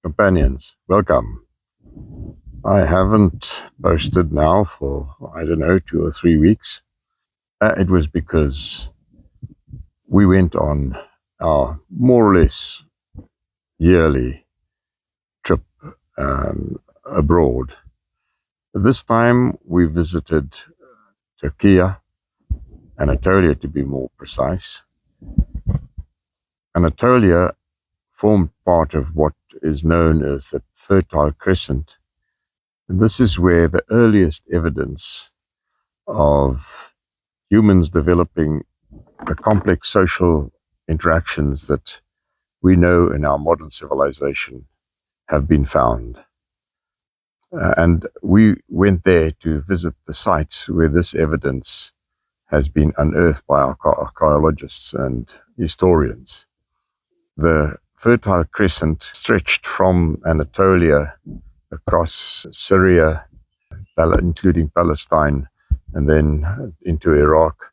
Companions, welcome. I haven't posted now for, I don't know, 2 or 3 weeks. It was because we went on our more or less yearly trip abroad. This time we visited Turkey, Anatolia to be more precise. Anatolia formed part of what is known as the Fertile Crescent. And this is where the earliest evidence of humans developing the complex social interactions that we know in our modern civilization have been found. And we went there to visit the sites where this evidence has been unearthed by archaeologists and historians. The Fertile Crescent stretched from Anatolia across Syria, including Palestine, and then into Iraq.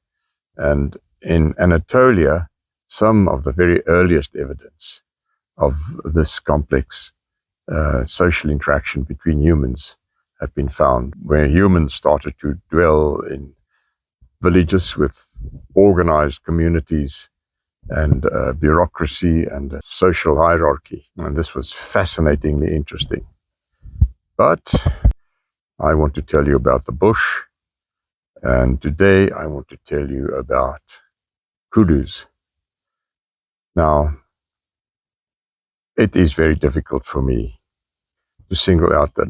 And in Anatolia, some of the very earliest evidence of this complex social interaction between humans have been found, where humans started to dwell in villages with organized communities and bureaucracy and social hierarchy. And this was fascinatingly interesting. But I want to tell you about the bush, and today I want to tell you about kudus. Now, it is very difficult for me to single out that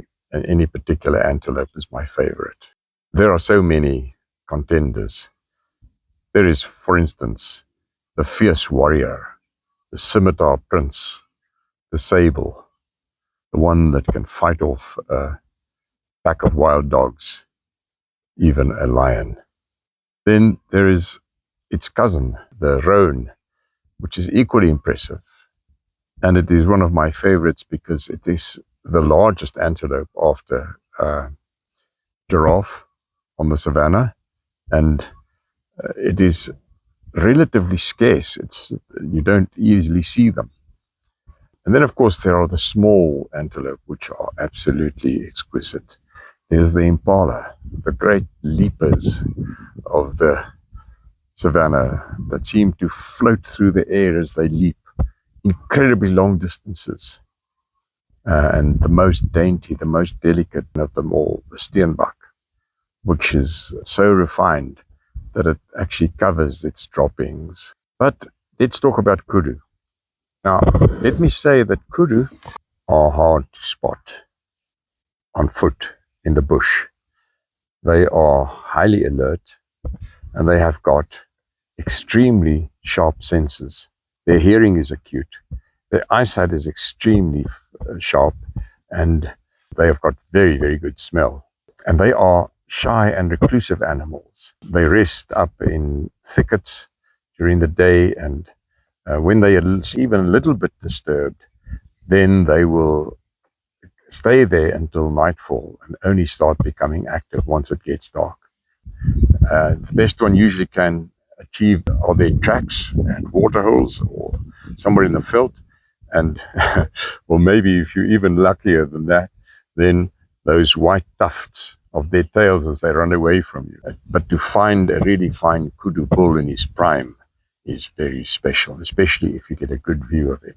any particular antelope is my favorite. There are so many contenders. There is, for instance, the fierce warrior, the scimitar prince, the sable, the one that can fight off a pack of wild dogs, even a lion. Then there is its cousin, the roan, which is equally impressive. And it is one of my favorites because it is the largest antelope after giraffe on the Savannah. And it is relatively scarce. You don't easily see them. And then, of course, there are the small antelope, which are absolutely exquisite. There's the impala, the great leapers of the Savannah that seem to float through the air as they leap incredibly long distances. And the most dainty, the most delicate of them all, the steenbok, which is so refined that it actually covers its droppings. But let's talk about kudu. Now, let me say that kudu are hard to spot on foot in the bush. They are highly alert, and they have got extremely sharp senses. Their hearing is acute. Their eyesight is extremely sharp, and they have got very, very good smell. And they are shy and reclusive animals. They rest up in thickets during the day, and when they are even a little bit disturbed, then they will stay there until nightfall and only start becoming active once it gets dark. The best one usually can achieve are their tracks and waterholes or somewhere in the veld. And or maybe if you're even luckier than that, then those white tufts of their tails as they run away from you. But to find a really fine kudu bull in his prime is very special, especially if you get a good view of him.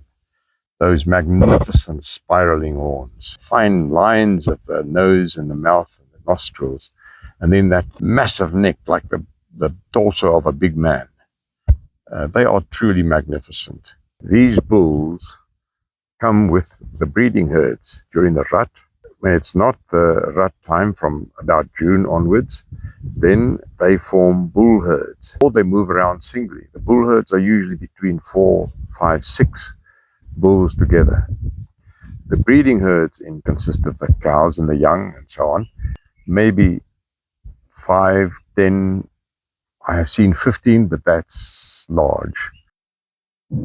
Those magnificent spiraling horns, fine lines of the nose and the mouth and the nostrils, and then that massive neck like the torso of a big man. They are truly magnificent. These bulls come with the breeding herds during the rut. When it's not the rut time from about June onwards, then they form bull herds, or they move around singly. The bull herds are usually between 4, 5, 6 bulls together. The breeding herds consist of the cows and the young and so on, maybe 5, 10, I have seen 15, but that's large.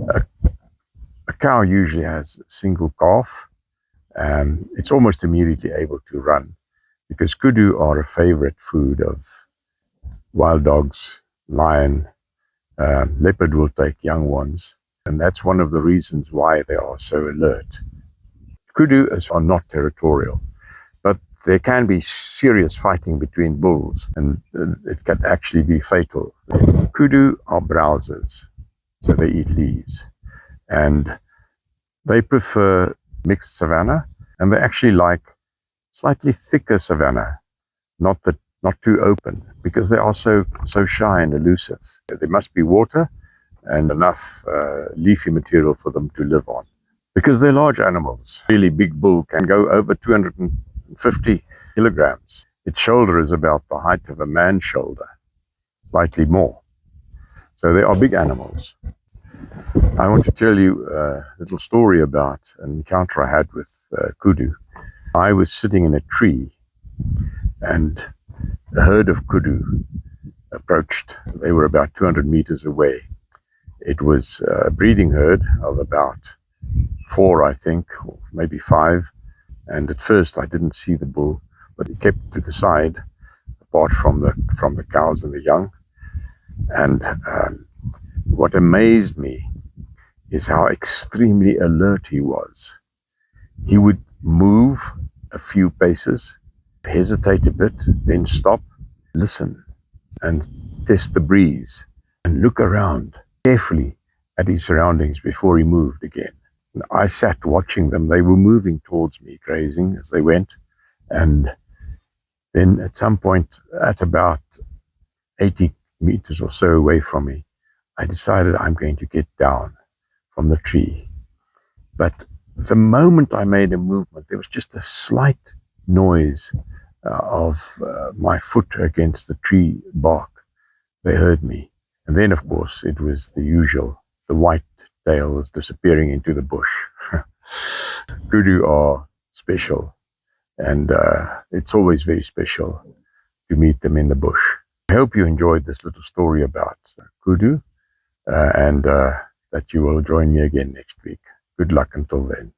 A cow usually has a single calf. It's almost immediately able to run because kudu are a favorite food of wild dogs, lion, leopard will take young ones. And that's one of the reasons why they are so alert. Kudus are not territorial, but there can be serious fighting between bulls, and it can actually be fatal. Kudu are browsers, so they eat leaves, and they prefer mixed savanna, and they actually like slightly thicker savanna, not too open, because they are so shy and elusive. There must be water and enough leafy material for them to live on. Because they're large animals, really big bull can go over 250 kilograms. Its shoulder is about the height of a man's shoulder, slightly more. So they are big animals. I want to tell you a little story about an encounter I had with Kudu. I was sitting in a tree and a herd of Kudu approached. They were about 200 meters away. It was a breeding herd of about 4, I think, or maybe 5. And at first I didn't see the bull, but he kept to the side, apart from the cows and the young. And what amazed me is how extremely alert he was. He would move a few paces, hesitate a bit, then stop, listen, and test the breeze, and look around carefully at his surroundings before he moved again. And I sat watching them. They were moving towards me, grazing as they went. And then at some point, at about 80 meters or so away from me, I decided I'm going to get down from the tree. But the moment I made a movement, there was just a slight noise of my foot against the tree bark. They heard me. And then, of course, it was the usual. The white tail was disappearing into the bush. Kudu are special, and it's always very special to meet them in the bush. I hope you enjoyed this little story about Kudu, and that you will join me again next week. Good luck until then.